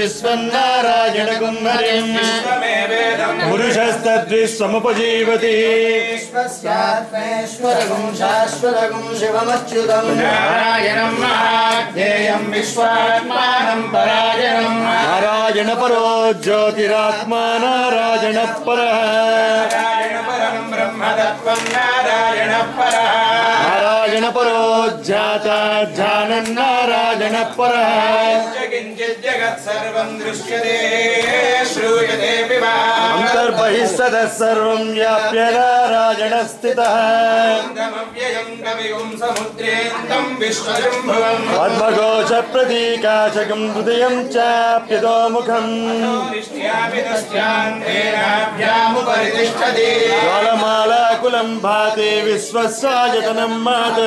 विश्वन्नारायणगुं हरिं पुरुषस्तद्विश्वमुपजीवति विश्वस्यात्मेश्वरगुं शाश्वतगुं शिवमच्युतं नारायणं महाज्ञेयं विश्वात्मानं परायणं नारायण परो ज्योतिरात्मा नारायण परः नारायण परं ब्रह्मतत्त्वं नारायण परः नारायण परो ज्ञाता जानन् नारायण परः किञ्चित् जगत् सर्वं दृश्यते श्रूयते विवा अन्तर्बहिस्ततः सर्वं व्याप्य नारायण स्थितः व्ययं कविगुं समुद्रेन्दं विश्वजम्भुवम् पद्मघोष प्रतीकाशकं हृदयं चाप्यतो मुखम् निष्ठ्यामुपरितिष्ठति ज्वालमालाकुलं भाति विश्वस्यायतनं महत्